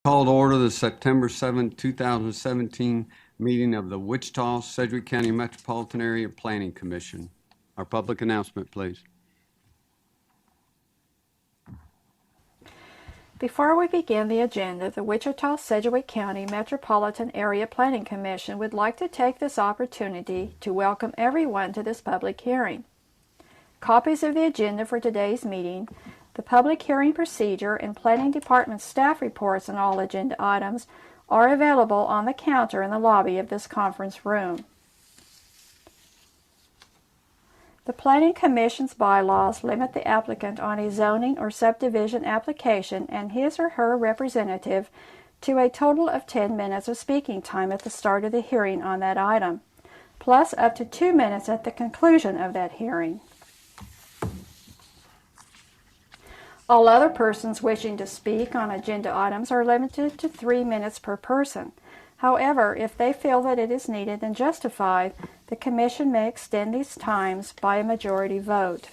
Call to order the September 7, 2017 meeting of the Wichita-Sedgwick County Metropolitan Area Planning Commission. Our public announcement, please. Before we begin the agenda, the Wichita-Sedgwick County Metropolitan Area Planning Commission would like to take this opportunity to welcome everyone to this public hearing. Copies of the agenda for today's meeting, the public hearing procedure, and Planning Department staff reports on all agenda items are available on the counter in the lobby of this conference room. The Planning Commission's bylaws limit the applicant on a zoning or subdivision application and his or her representative to a total of 10 minutes of speaking time at the start of the hearing on that item, plus up to 2 minutes at the conclusion of that hearing. All other persons wishing to speak on agenda items are limited to 3 minutes per person. However, if they feel that it is needed and justified, the Commission may extend these times by a majority vote.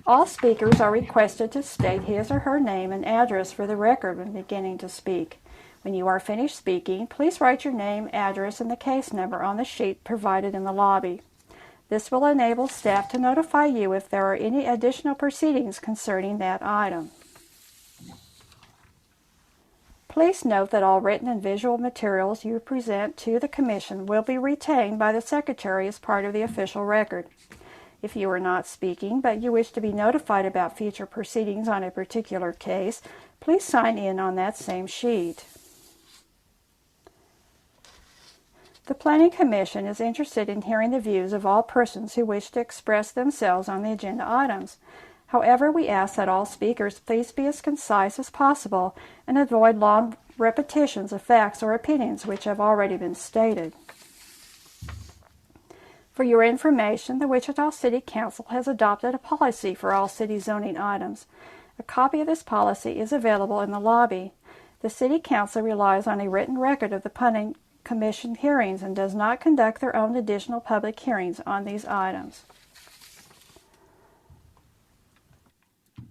All speakers are requested to state his or her name and address for the record when beginning to speak. When you are finished speaking, please write your name, address, and the case number on the sheet provided in the lobby. This will enable staff to notify you if there are any additional proceedings concerning that item. Please note that all written and visual materials you present to the Commission will be retained by the Secretary as part of the official record. If you are not speaking, but you wish to be notified about future proceedings on a particular case, please sign in on that same sheet. The Planning Commission is interested in hearing the views of all persons who wish to express themselves on the agenda items. However, we ask that all speakers please be as concise as possible and avoid long repetitions of facts or opinions which have already been stated. For your information, the Wichita City Council has adopted a policy for all city zoning items. A copy of this policy is available in the lobby. The City Council relies on a written record of the Planning Commission hearings and does not conduct their own additional public hearings on these items.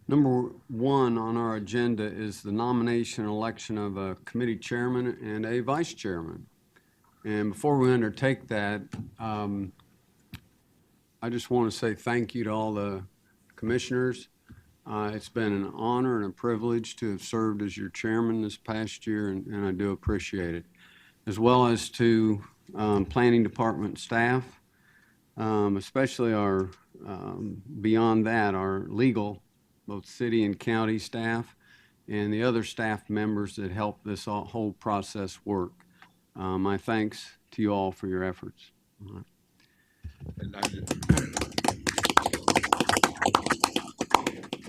Number 1 on our agenda is the nomination and election of a committee chairman and a vice chairman. And before we undertake that, I just want to say thank you to all the commissioners. It's been an honor and a privilege to have served as your chairman this past year, and I do appreciate it, as well as to Planning Department staff, especially our, beyond that, our legal, both city and county staff, and the other staff members that help this whole process work. My thanks to you all for your efforts. And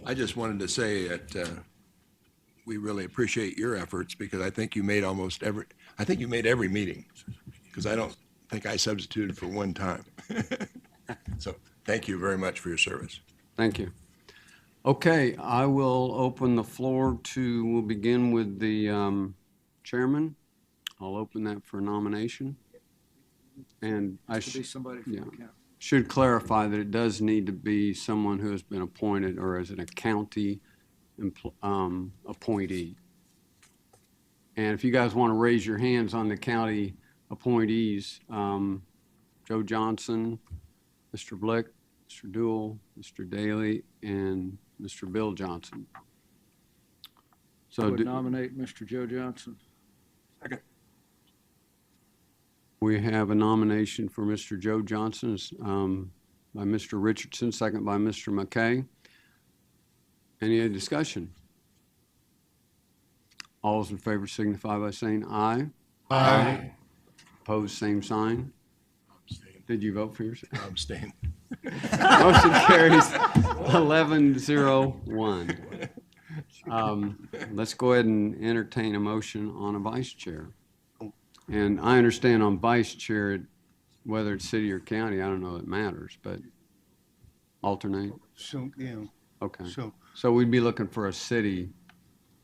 I just wanted to say that we really appreciate your efforts, because I think you made every meeting, because I don't think I substituted for one time. So thank you very much for your service. Thank you. Okay, I will open the floor we'll begin with the chairman. I'll open that for nomination. And I should clarify that it does need to be someone who has been appointed or as a county appointee. And if you guys want to raise your hands on the county appointees, Joe Johnson, Mr. Blick, Mr. Duell, Mr. Daly, and Mr. Bill Johnson. So I would nominate Mr. Joe Johnson. Second. We have a nomination for Mr. Joe Johnson by Mr. Richardson, second by Mr. McKay. Any other discussion? All those in favor signify by saying aye. Aye. Opposed, same sign. Abstain. Did you vote for yourself? Abstain. Motion carries 11-0-1. Let's go ahead and entertain a motion on a vice chair. And I understand on vice chair, whether it's city or county, I don't know it matters, but alternate? So, yeah. Okay. So, we'd be looking for a city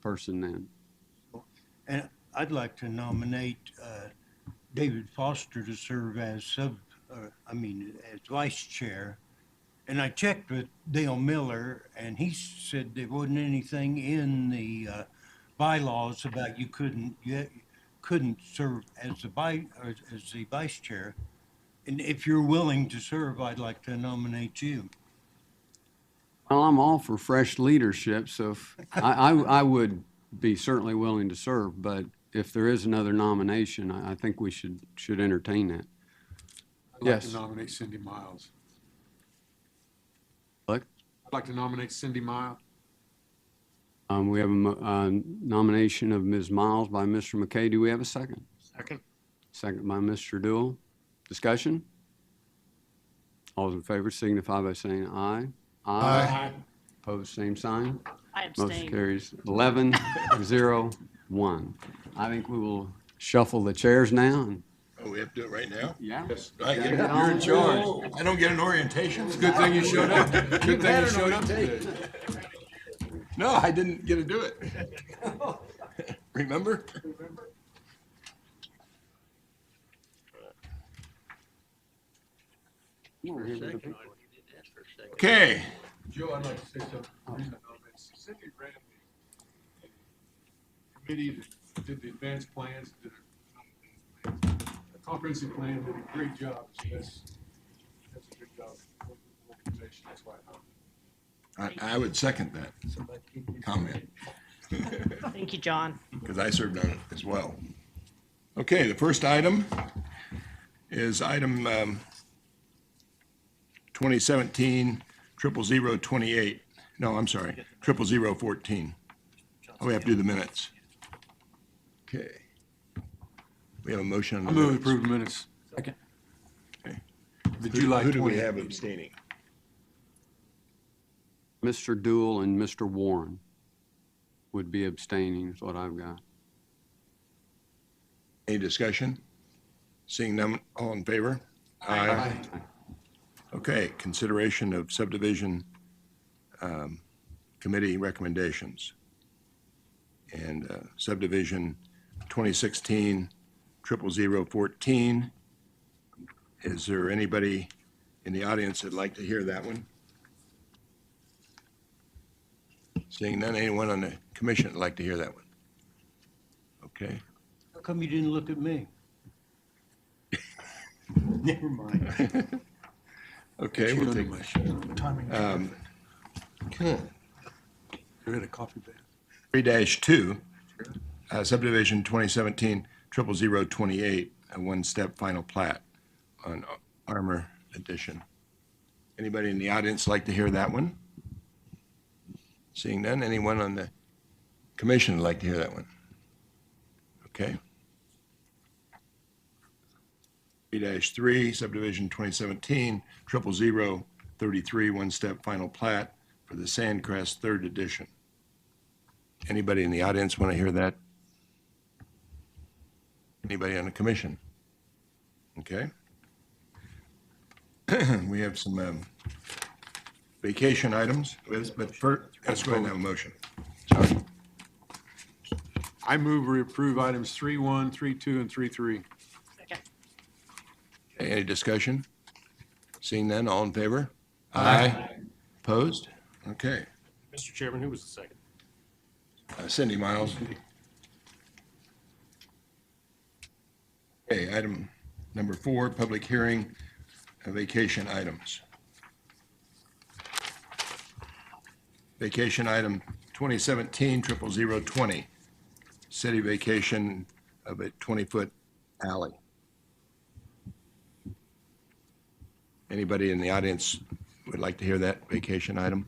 person then. and I'd like to nominate David Foster to serve as as vice chair, And I checked with Dale Miller, and he said there wasn't anything in the bylaws about you couldn't serve as as the vice chair. And if you're willing to serve, I'd like to nominate you. Well, I'm all for fresh leadership, so I would be certainly willing to serve, but if there is another nomination, I think we should entertain that. I'd like Yes. to nominate Cindy Miles. Look, I'd like to nominate Cindy Miles. we have a nomination of Ms. Miles by Mr. McKay. Do we have a second? Second. Second by Mr. Dool. Discussion? All those in favor signify by saying aye. Aye. Opposed, same sign. I Motion abstain. carries 11-0-1. I think we will shuffle the chairs now. And Oh, we have to do it right now? yeah. Yes. You're in charge. I don't get an orientation? Good thing you showed up. Good thing you showed up today. No, I didn't get to do it. Remember? Okay, Joe, I'd like to say something. The reason I nominated Cindy ran the committee that did the advanced plans, did a comprehensive plan, did a great job. So that's a good job. Organization, that's why I nominated. I would second that comment, Thank you, John. because I served on it as well. Okay, the first item is item 2017-00028. No, I'm sorry, 00014. Oh, we have to do the minutes. Okay. We have a motion on the I move to minutes. approve the minutes. Second. Okay. The July Who do we 20th. have abstaining? Mr. Dool and Mr. Warren would be abstaining, is what I've got. Any discussion? Seeing none, all in favor? Aye. Okay, consideration of subdivision committee recommendations. And subdivision 2016-00014. Is there anybody in the audience that'd like to hear that one? Seeing none, anyone on the commission that'd like to hear that one? Okay. How come you didn't look at me? Never mind. Okay, we'll take. You had a coffee bed. 3-2, subdivision 2017-00028, a one-step final plat on Armour Edition. Anybody in the audience like to hear that one? Seeing none, anyone on the commission would like to hear that one? Okay. 3-3, subdivision 2017-00033, one-step final plat for the Sandcrest Third Edition. Anybody in the audience want to hear that? Anybody on the commission? Okay. We have some vacation items, but first, let's go ahead and have a motion. Sorry. I move we approve items 3-1, 3-2, and 3-3. Second. Okay, any discussion? Seeing none, all in favor? Aye. Opposed? Okay. Mr. Chairman, who was the second? Cindy Miles. Okay, item number 4, public hearing, vacation items. Vacation item 2017-00020, city vacation of a 20-foot alley. Anybody in the audience would like to hear that vacation item?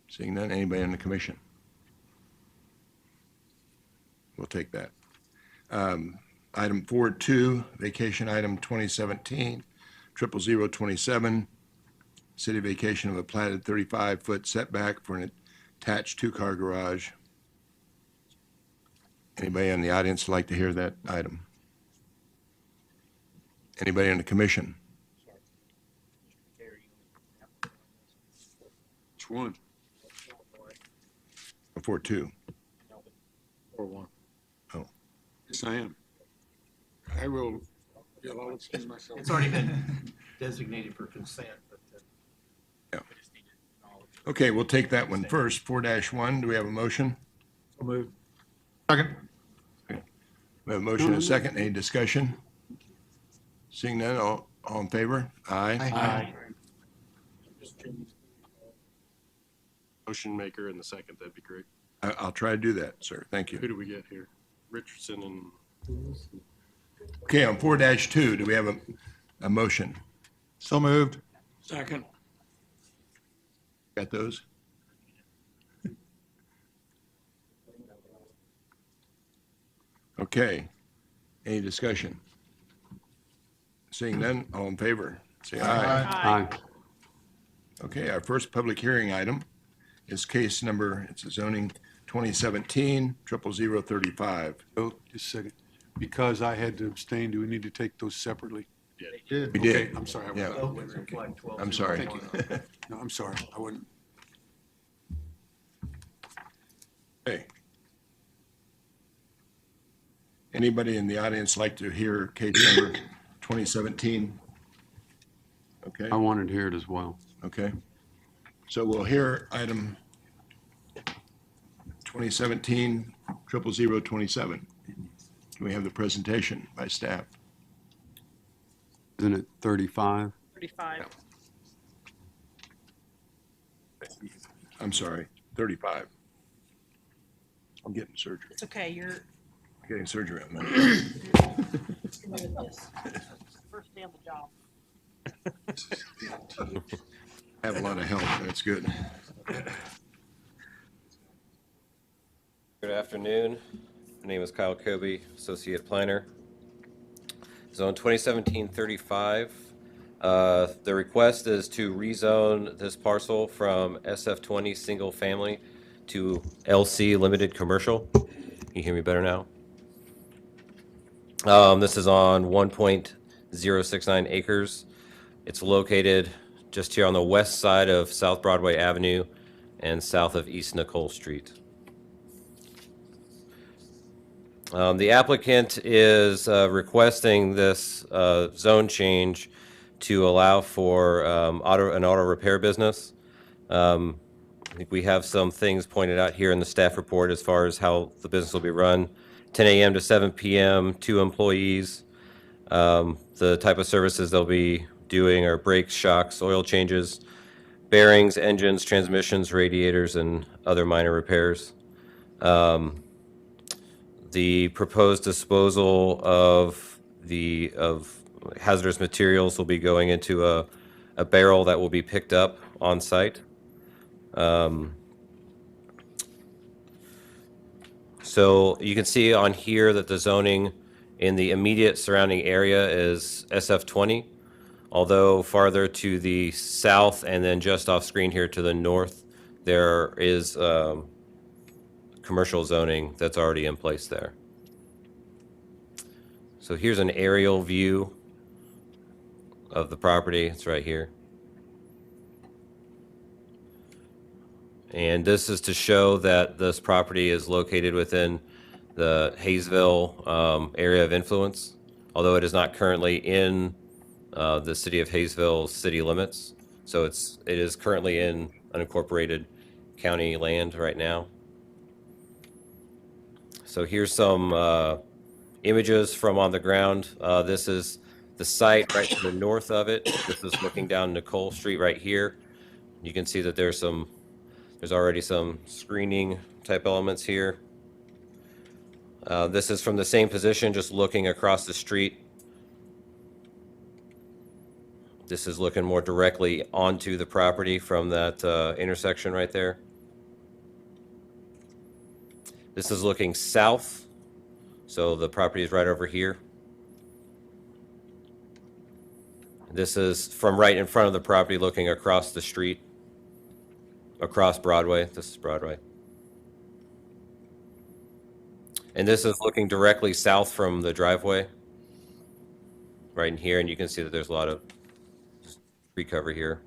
Seeing none, anybody on the commission? We'll take that. Item 4.2, vacation item 2017-00027, city vacation of a platted 35-foot setback for an attached two-car garage. Anybody in the audience like to hear that item? Anybody on the commission? Which one? 4.2. 4-1. Oh. Yes, I am. I will, yeah, I'll excuse myself. It's already been designated for consent, but Okay, we'll take that one first. 4-1, do we have a motion? So moved. Second. We have a motion and a second. Any discussion? Seeing none, all in favor? Aye. Aye. Motion maker in the second, that'd be great. I'll try to do that, sir. Thank Who you. do we get here? Richardson and, Okay, on 4-2, do we have a motion? so moved. Second. Got those? Okay, any discussion? Seeing none, all in favor, say aye. Aye. Okay, our first public hearing item is case number, it's a zoning 2017-00035. Oh, just a second. Because I had to abstain, do we need to take those separately? We Okay, did. I'm sorry. Yeah. I'm sorry. Thank you. No, I'm sorry. I wouldn't. Okay. Anybody in the audience like to hear case number 2017? Okay. I wanted to hear it as well. Okay. So we'll hear item 2017-00027. Can we have the presentation by staff? Isn't it 35? 35. I'm sorry, 35. I'm getting surgery. It's okay, you're Getting surgery on that. doing this. First day on the job. Have a lot of help, that's good. Good afternoon. My name is Kyle Kobe, Associate Planner. Zone 2017-35. The request is to rezone this parcel from SF20 Single Family to LC Limited Commercial. Can you hear me better now? This is on 1.069 acres. It's located just here on the west side of South Broadway Avenue and south of East Nicole Street. The applicant is requesting this zone change to allow for an auto repair business. I think we have some things pointed out here in the staff report as far as how the business will be run. 10 a.m. to 7 p.m., 2 employees. The type of services they'll be doing are brakes, shocks, oil changes, bearings, engines, transmissions, radiators, and other minor repairs. The proposed disposal of hazardous materials will be going into a barrel that will be picked up on site. So you can see on here that the zoning in the immediate surrounding area is SF20, although farther to the south and then just off screen here to the north, there is commercial zoning that's already in place there. So here's an aerial view of the property. It's right here. And this is to show that this property is located within the Hayesville area of influence, although it is not currently in the city of Hayesville city limits. So it is currently in unincorporated county land right now. So here's some images from on the ground. This is the site right to the north of it. This is looking down Nicole Street right here. You can see that there's already some screening type elements here. This is from the same position, just looking across the street. This is looking more directly onto the property from that intersection right there. This is looking south, so the property is right over here. This is from right in front of the property looking across the street, across Broadway. This is Broadway. And this is looking directly south from the driveway, right in here, and you can see that there's a lot of tree cover here.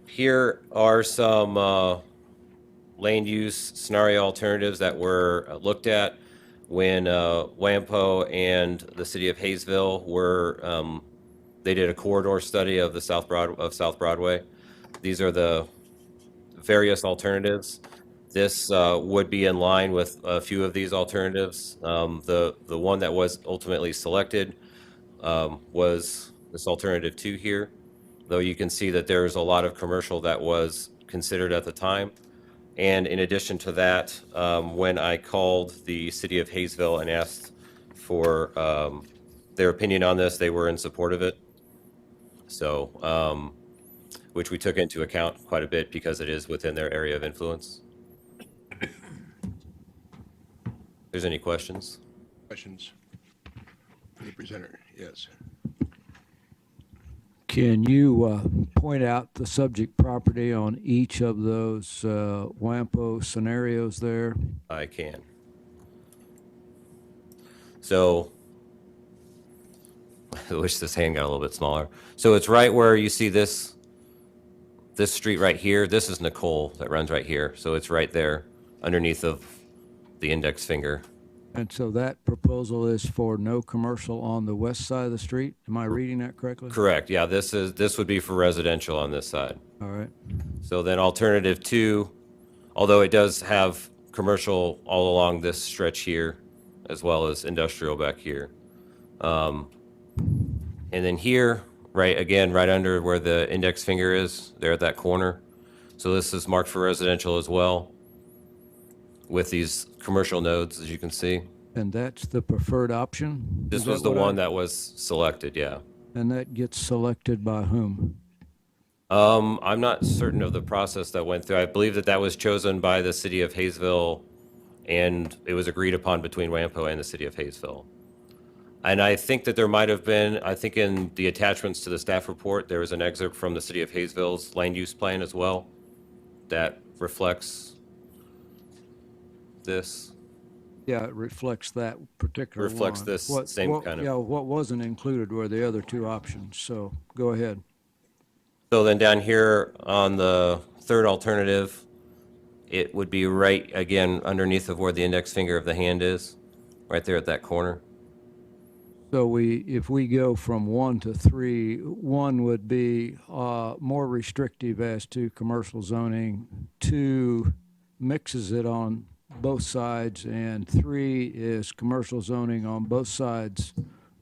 Here are some land use scenario alternatives that were looked at when WAMPO and the city of Hayesville were, they did a corridor study of the South Broadway. These are the various alternatives. This would be in line with a few of these alternatives. The one that was ultimately selected was this alternative 2 here, though you can see that there's a lot of commercial that was considered at the time. And in addition to that, when I called the city of Hayesville and asked for their opinion on this, they were in support of it. So, which we took into account quite a bit because it is within their area of influence. If there's any questions? Questions? The presenter, yes. Can you point out the subject property on each of those WAMPO scenarios there? I can. So, I wish this hand got a little bit smaller. So it's right where you see this street right here. This is Nicole that runs right here. So it's right there underneath of the index finger. And so that proposal is for no commercial on the west side of the street? Am I reading that correctly? Correct. Yeah, this would be for residential on this side. All right. So then alternative 2, although it does have commercial all along this stretch here, as well as industrial back here. And then here, right under where the index finger is, there at that corner. So this is marked for residential as well, with these commercial nodes, as you can see. And that's the preferred option? This was the one that was selected, yeah. And that gets selected by whom? I'm not certain of the process that went through. I believe that was chosen by the city of Hayesville, and it was agreed upon between WAMPO and the city of Hayesville. And I think that there might have been, I think in the attachments to the staff report, there was an excerpt from the city of Hayesville's land use plan as well that reflects this. Yeah, it reflects that particular one. Reflects this same kind of. Yeah, what wasn't included were the other two options, so go ahead. So then down here on the third alternative, it would be right, again, underneath of where the index finger of the hand is, right there at that corner. So if we go from 1 to 3, 1 would be more restrictive as to commercial zoning, 2 mixes it on both sides, and 3 is commercial zoning on both sides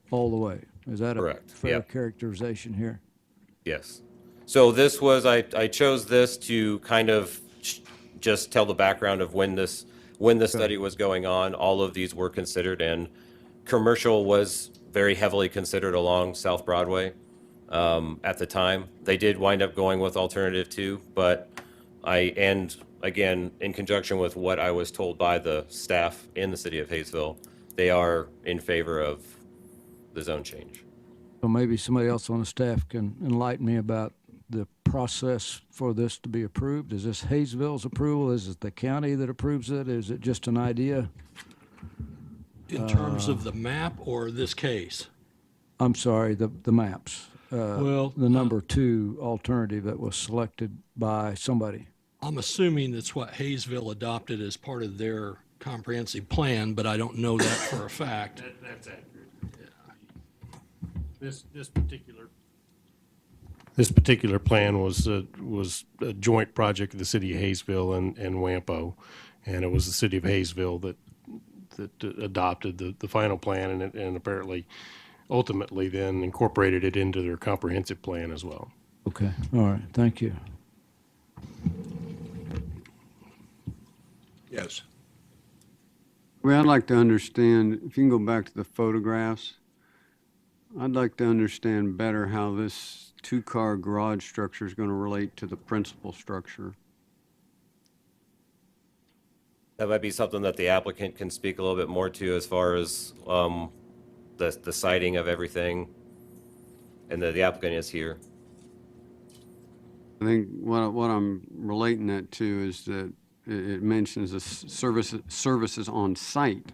all the way. Is that Correct. a fair Yep. characterization here? Yes. So this was, I chose this to kind of just tell the background of when the study was going on. All of these were considered, and commercial was very heavily considered along South Broadway at the time. They did wind up going with alternative 2, but and again, in conjunction with what I was told by the staff in the city of Hayesville, they are in favor of the zone change. So maybe somebody else on the staff can enlighten me about the process for this to be approved. Is this Hayesville's approval? Is it the county that approves it? Is it just an idea? In terms of the map or this case? I'm sorry, the maps. Well, the number 2 alternative that was selected by somebody. I'm assuming that's what Hayesville adopted as part of their comprehensive plan, but I don't know that for a fact. That's accurate. Yeah. This particular plan was a joint project of the city of Hayesville and WAMPO, and it was the city of Hayesville that adopted the final plan and apparently ultimately then incorporated it into their comprehensive plan as well. Okay, all right, thank you. Yes. Well, I'd like to understand, if you can go back to the photographs, I'd like to understand better how this 2-car garage structure is going to relate to the principal structure. That might be something that the applicant can speak a little bit more to as far as the siting of everything, and the applicant is here. I think what I'm relating that to is that it mentions the services on site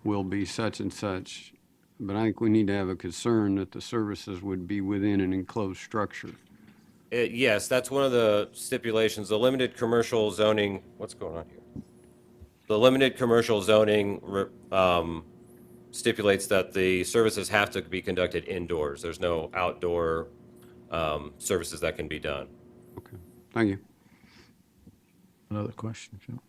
will be such and such, but I think we need to have a concern that the services would be within an enclosed structure. Yes, that's one of the stipulations. The limited commercial zoning, what's going on here? The limited commercial zoning stipulates that the services have to be conducted indoors. There's no outdoor services that can be done. Okay, thank you. Another question, Jim?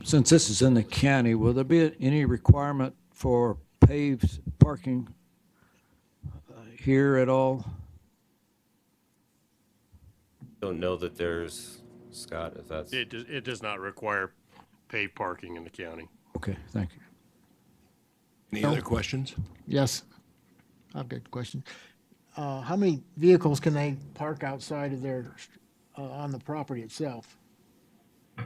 Since this is in the county, will there be any requirement for paved parking here at all? Don't know that there's, Scott, if that's. It does not require paid parking in the county. Okay, thank you. Any other questions? Yes, I've got a question. How many vehicles can they park outside of their, on the property itself?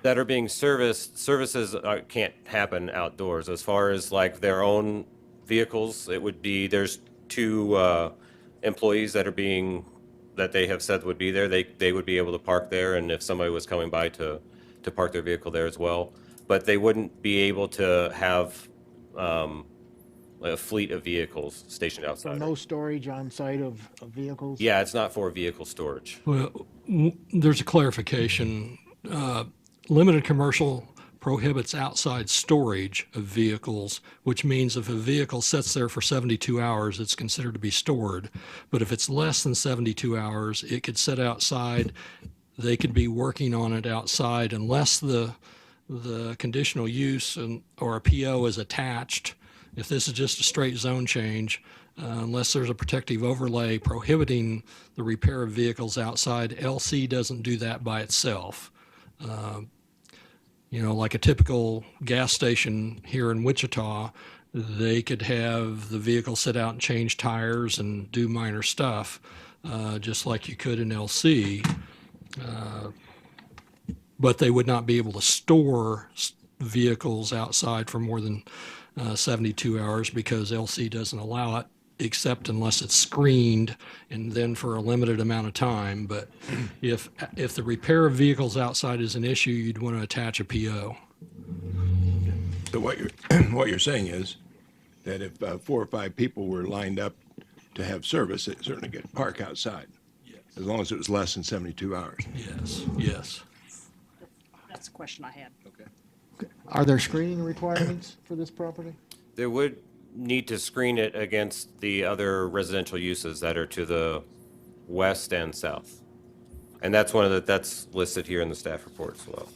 That are being services can't happen outdoors. As far as like their own vehicles, it would be, there's two employees that they have said would be there. They would be able to park there, and if somebody was coming by to park their vehicle there as well. But they wouldn't be able to have a fleet of vehicles stationed So outside. no storage on site of vehicles? Yeah, it's not for vehicle storage. Well, there's a clarification. Limited commercial prohibits outside storage of vehicles, which means if a vehicle sits there for 72 hours, it's considered to be stored. But if it's less than 72 hours, it could sit outside. They could be working on it outside unless the conditional use or a PO is attached. If this is just a straight zone change, unless there's a protective overlay prohibiting the repair of vehicles outside, LC doesn't do that by itself. Like a typical gas station here in Wichita, they could have the vehicle sit out and change tires and do minor stuff, just like you could in LC. But they would not be able to store vehicles outside for more than 72 hours because LC doesn't allow it, except unless it's screened and then for a limited amount of time. But if the repair of vehicles outside is an issue, you'd want to attach a PO. So what you're saying is that if 4 or 5 people were lined up to have service, they certainly could park outside, as long as it was less than 72 hours. Yes. That's the question I had. Okay. Are there screening requirements for this property? There would need to screen it against the other residential uses that are to the west and south. And that's that's listed here in the staff report as well.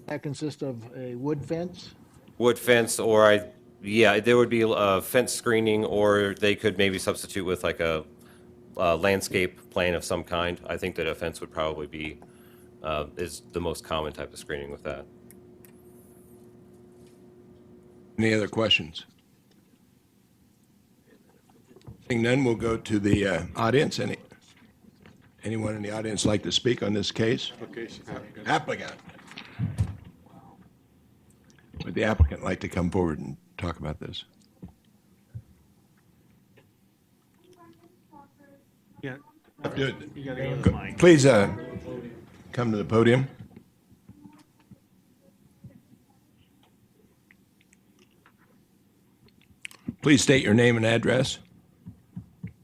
That consists of a wood fence? Wood fence there would be a fence screening, or they could maybe substitute with like a landscape plan of some kind. I think that a fence would probably be, is the most common type of screening with that. Any other questions? Seeing none, we'll go to the audience. Anyone in the audience like to speak on this case? Applicant. Would the applicant like to come forward and talk about this? Yeah. Good. You gotta go to the mic. Please come to the podium. Please state your name and address.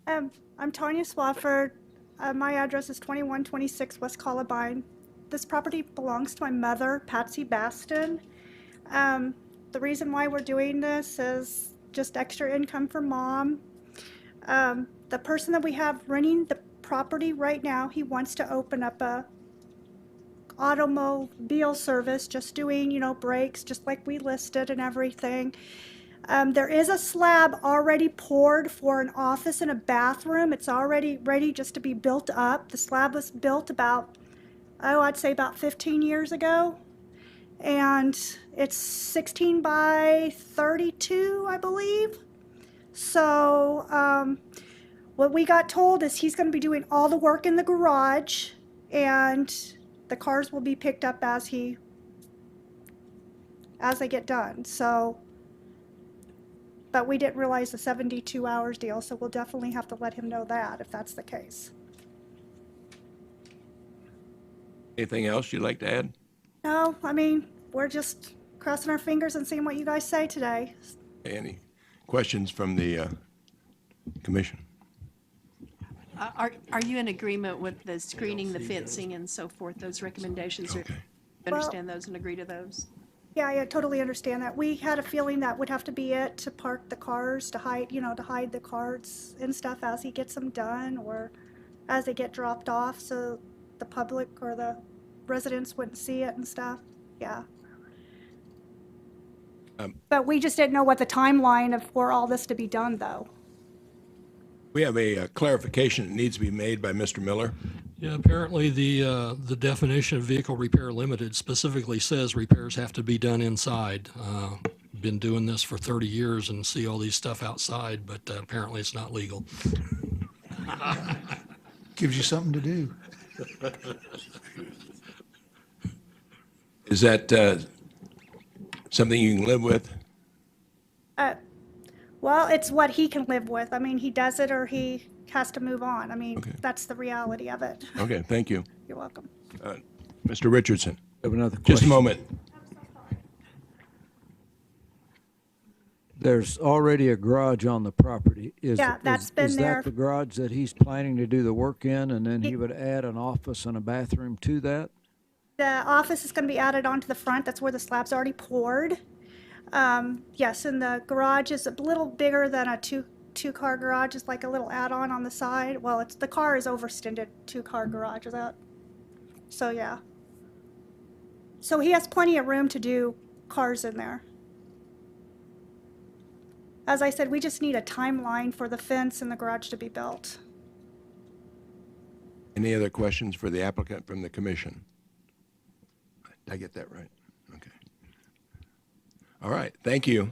I'm Tanya Swafford. My address is 2126 West Columbine. This property belongs to my mother, Patsy Baston. The reason why we're doing this is just extra income for Mom. The person that we have renting the property right now, he wants to open up a automobile service, just doing, brakes, just like we listed and everything. There is a slab already poured for an office and a bathroom. It's already ready just to be built up. The slab was built I'd say about 15 years ago. And it's 16 by 32, I believe. So what we got told is he's going to be doing all the work in the garage, and the cars will be picked up as they get done. So, but we didn't realize the 72 hours deal, so we'll definitely have to let him know that if that's the case. Anything else you'd like to add? No, I mean, we're just crossing our fingers and seeing what you guys say today. Any questions from the commission? Are you in agreement with the screening, the fencing, and so forth, those recommendations? Okay. Understand those and agree to those? Yeah, I totally understand that. We had a feeling that would have to be it to park the cars, to hide the cards and stuff as he gets them done, or as they get dropped off, so the public or the residents wouldn't see it and stuff. Yeah. But we just didn't know what the timeline of for all this to be done, though. We have a clarification that needs to be made by Mr. Miller. Yeah, apparently the definition of vehicle repair limited specifically says repairs have to be done inside. Been doing this for 30 years and see all these stuff outside, but apparently it's not legal. Gives you something to do. Is that something you can live with? Well, it's what he can live with. I mean, he does it or he has to move on. I mean, Okay. that's the reality of it. Okay, thank you. You're welcome. Mr. Richardson, I have another just a question. moment. There's already a garage on the property. Yeah, that's been Is there. that the garage that he's planning to do the work in, and then he would add an office and a bathroom to that? The office is going to be added onto the front. That's where the slab's already poured. Yes, and the garage is a little bigger than a two-car garage. It's like a little add-on on the side. Well, the car is overextended two-car garage. Is that? So yeah. So he has plenty of room to do cars in there. As I said, we just need a timeline for the fence and the garage to be built. Any other questions for the applicant from the commission? Did I get that right? Okay. All right, thank you.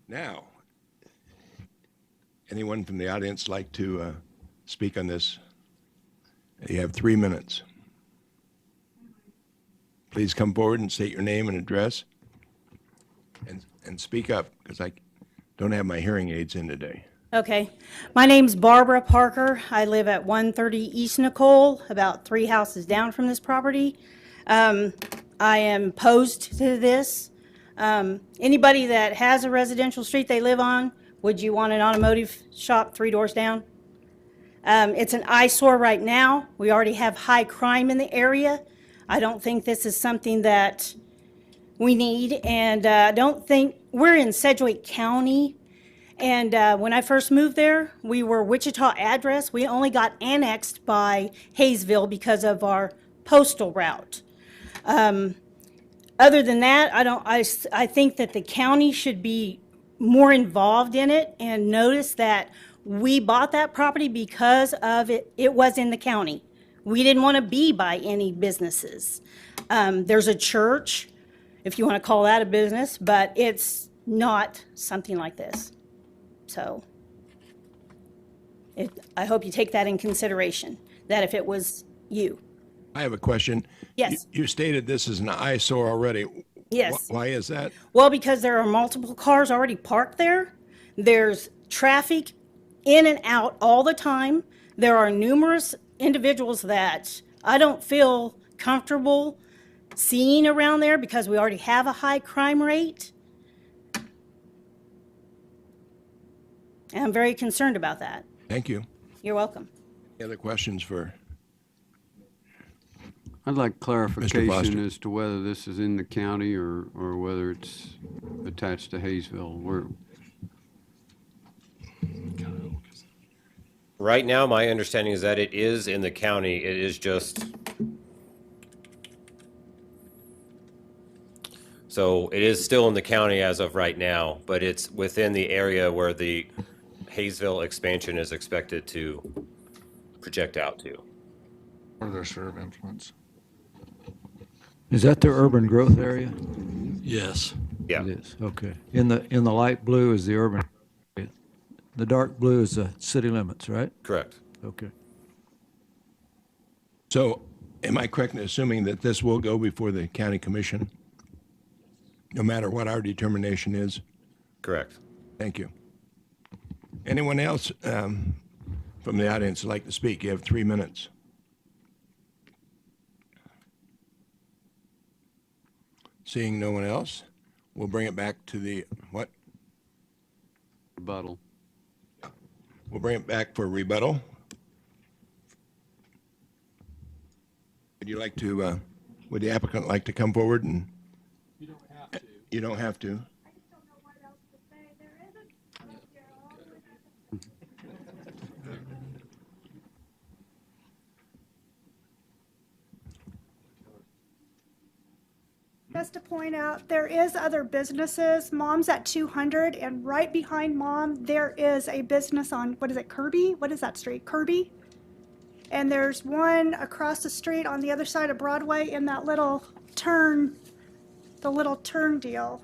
Now, anyone from the audience like to speak on this? You have 3 minutes. Please come forward and state your name and address. And speak up, because I don't have my hearing aids in today. Okay. My name's Barbara Parker. I live at 130 East Nicole, about 3 houses down from this property. I am opposed to this. Anybody that has a residential street they live on, would you want an automotive shop 3 doors down? It's an eyesore right now. We already have high crime in the area. I don't think this is something that we need, and I don't think, we're in Sedgwick County, and when I first moved there, we were Wichita address. We only got annexed by Hayesville because of our postal route. Other than that, I think that the county should be more involved in it and notice that we bought that property because of it was in the county. We didn't want to be by any businesses. There's a church, if you want to call that a business, but it's not something like this. So I hope you take that in consideration, that if it was you. I have a question. Yes. You stated this is an eyesore already. Yes. Why is that? Well, because there are multiple cars already parked there. There's traffic in and out all the time. There are numerous individuals that I don't feel comfortable seeing around there because we already have a high crime rate. And I'm very concerned about that. Thank you. You're welcome. Any other questions for? I'd like clarification Foster. as to whether this is in the county or whether it's attached to Hayesville. Right now, my understanding is that it is in the county. It is just, so it is still in the county as of right now, but it's within the area where the Hayesville expansion is expected to project out to. Or their sphere of influence. Is that the urban growth area? Yes. Yeah. It is, okay. In the light blue is the urban, the dark blue is the city limits, right? Correct. Okay. So am I correct in assuming that this will go before the county commission, no matter what our determination is? Correct. Thank you. Anyone else from the audience would like to speak? You have 3 minutes. Seeing no one else, we'll bring it back to the, what? Rebuttal. We'll bring it back for rebuttal. Would you like to, would the applicant like to come forward and? You don't have to. You don't have to. has to point out, there is other businesses. Mom's at 200, and right behind Mom, there is a business on, what is it, Kirby? What is that street? Kirby? And there's one across the street on the other side of Broadway in that little turn, the little turn deal.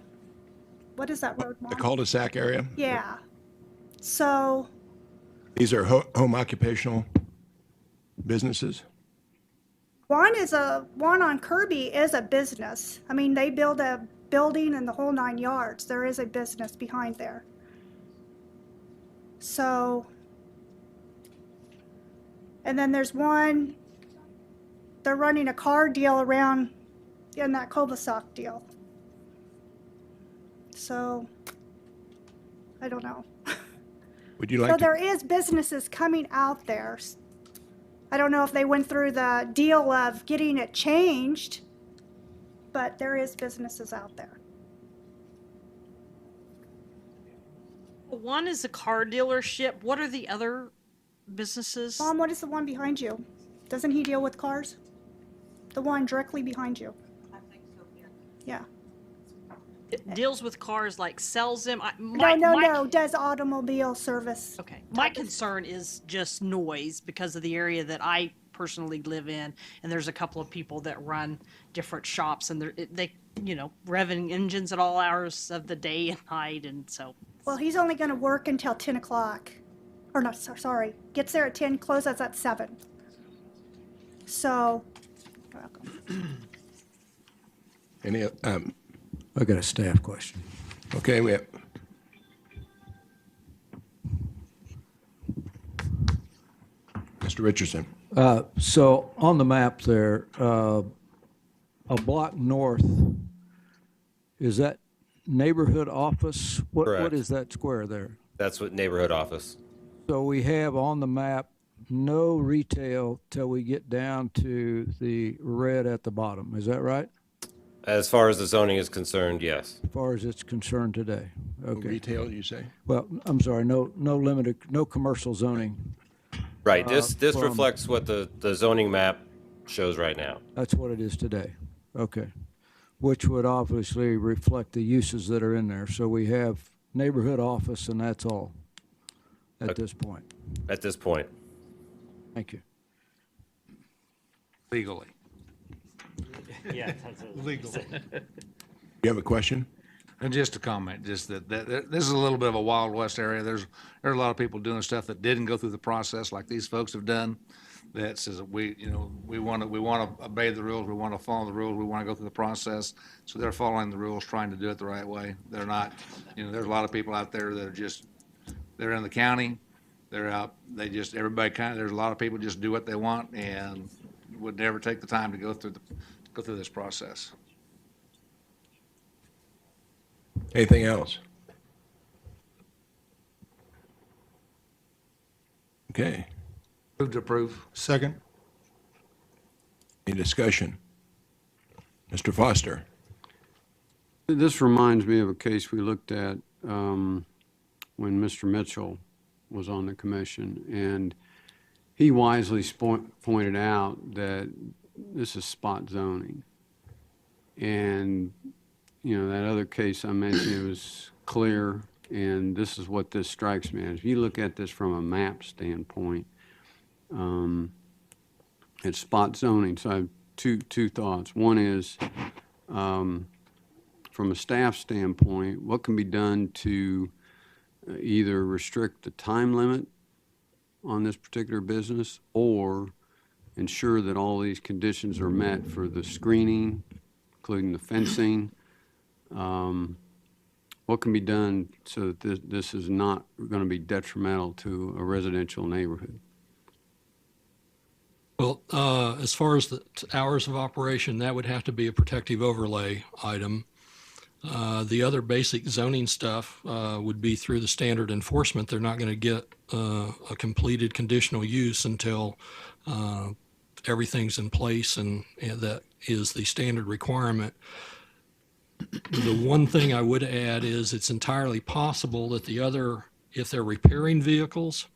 What is that road, Mom? The cul-de-sac area? Yeah. So, These are home occupational businesses? one on Kirby is a business. I mean, they build a building and the whole 9 yards. There is a business behind there. So, and then there's one, they're running a car deal around in that cul-de-sac deal. So, I don't know. Would you So like to? there is businesses coming out there. I don't know if they went through the deal of getting it changed, but there is businesses out there. One is a car dealership. What are the other businesses? Mom, what is the one behind you? Doesn't he deal with cars? The one directly behind you. I think so, yeah. It deals with cars, like sells them. No, does automobile service. Okay. My concern is just noise because of the area that I personally live in, and there's a couple of people that run different shops, and they revving engines at all hours of the day and night, and so. Well, he's only going to work until 10 o'clock. Or not, sorry. Gets there at 10, closes at 7. So, Any, I got a staff question. okay, we have. Mr. Richardson. So on the map there, a block north, is that neighborhood office? What Correct. is that square there? That's what neighborhood office. So we have on the map no retail till we get down to the red at the bottom. Is that right? As far as the zoning is concerned, yes. As far as it's concerned today. Okay. Retail, you say? Well, I'm sorry, no commercial zoning. Right. This from- reflects what the zoning map shows right now. That's what it is today. Okay. Which would obviously reflect the uses that are in there. So we have neighborhood office and that's all at this point. At this point. Thank you. Legally. Yeah. Legally. You have a question? And just a comment, just that this is a little bit of a Wild West area. There are a lot of people doing stuff that didn't go through the process like these folks have done. That says that we want to obey the rules, we want to follow the rules, we want to go through the process. So they're following the rules, trying to do it the right way. They're not, there's a lot of people out there that are just, they're in the county, they're out, there's a lot of people just do what they want and would never take the time to go through this process. Anything else? Okay. Move to approve. Second. Any discussion? Mr. Foster? This reminds me of a case we looked at when Mr. Mitchell was on the commission, and he wisely pointed out that this is spot zoning. And, that other case I mentioned, it was clear, and this is what this strikes me as. If you look at this from a map standpoint, it's spot zoning. So I have two thoughts. One is, from a staff standpoint, what can be done to either restrict the time limit on this particular business or ensure that all these conditions are met for the screening, including the fencing. What can be done so that this is not going to be detrimental to a residential neighborhood? Well, as far as the hours of operation, that would have to be a protective overlay item. The other basic zoning stuff would be through the standard enforcement. They're not going to get a completed conditional use until everything's in place, and that is the standard requirement. The one thing I would add is it's entirely possible that if they're repairing vehicles,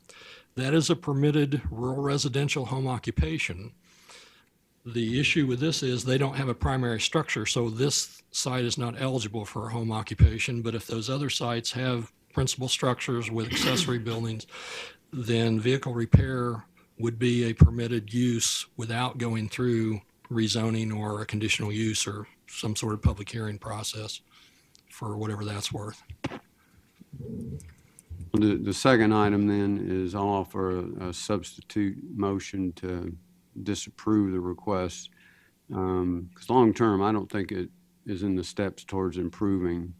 that is a permitted rural residential home occupation. The issue with this is they don't have a primary structure, so this site is not eligible for a home occupation, but if those other sites have principal structures with accessory buildings, then vehicle repair would be a permitted use without going through rezoning or a conditional use or some sort of public hearing process for whatever that's worth. The second item then is I'll offer a substitute motion to disapprove the request. Because long-term, I don't think it is in the steps towards improving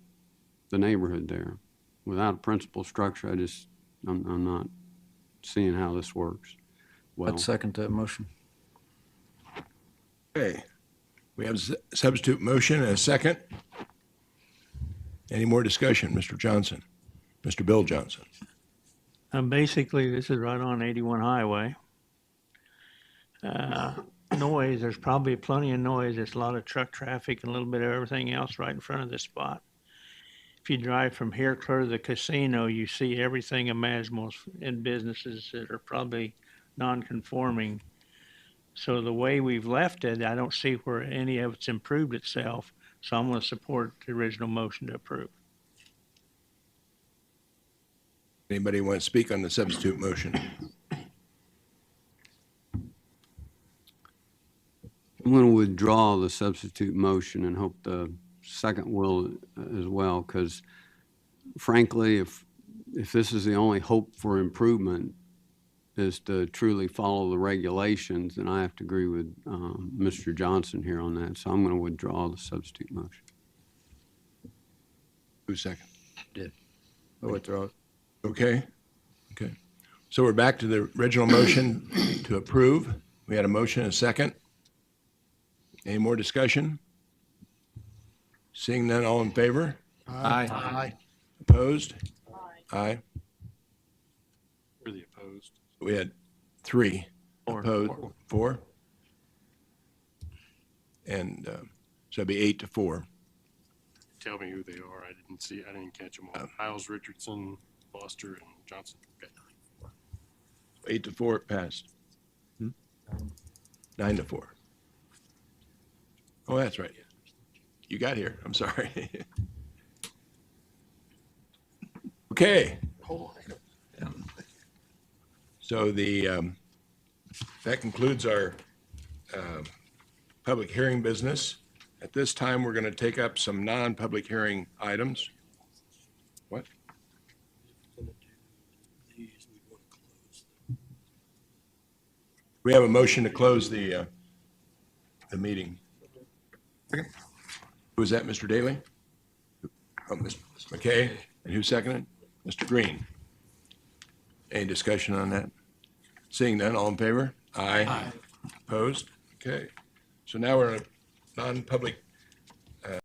the neighborhood there. Without a principal structure, I'm not seeing how this works well. I'd second that motion. Okay, we have a substitute motion and a second. Any more discussion, Mr. Johnson? Mr. Bill Johnson? Basically, this is right on 81 Highway. Noise, there's probably plenty of noise. There's a lot of truck traffic and a little bit of everything else right in front of this spot. If you drive from here clear to the casino, you see everything imaginable in businesses that are probably non-conforming. So the way we've left it, I don't see where any of it's improved itself. So I'm going to support the original motion to approve. Anybody want to speak on the substitute motion? I'm going to withdraw the substitute motion and hope the second will as well, because frankly, if this is the only hope for improvement is to truly follow the regulations, then I have to agree with Mr. Johnson here on that. So I'm going to withdraw the substitute motion. Who's second? Did. I withdraw it. Okay. Okay. So we're back to the original motion to approve. We had a motion and a second. Any more discussion? Seeing none, all in favor? Aye. Aye. Opposed? Aye. For the opposed. We had 3 opposed, 4. And so it'd be 8-4. Tell me who they are. I didn't catch them all. Hiles, Richardson, Foster, and Johnson. Okay. 8-4 it passed. 9-4. Oh, that's right. You got here. I'm sorry. Okay. So that concludes our public hearing business. At this time, we're going to take up some non-public hearing items. What? We have a motion to close the meeting. Who was that, Mr. Daly? Oh, Mr. McKay. And who seconded? Mr. Green. Any discussion on that? Seeing none, all in favor? Aye. Opposed? Okay. So now we're in a non-public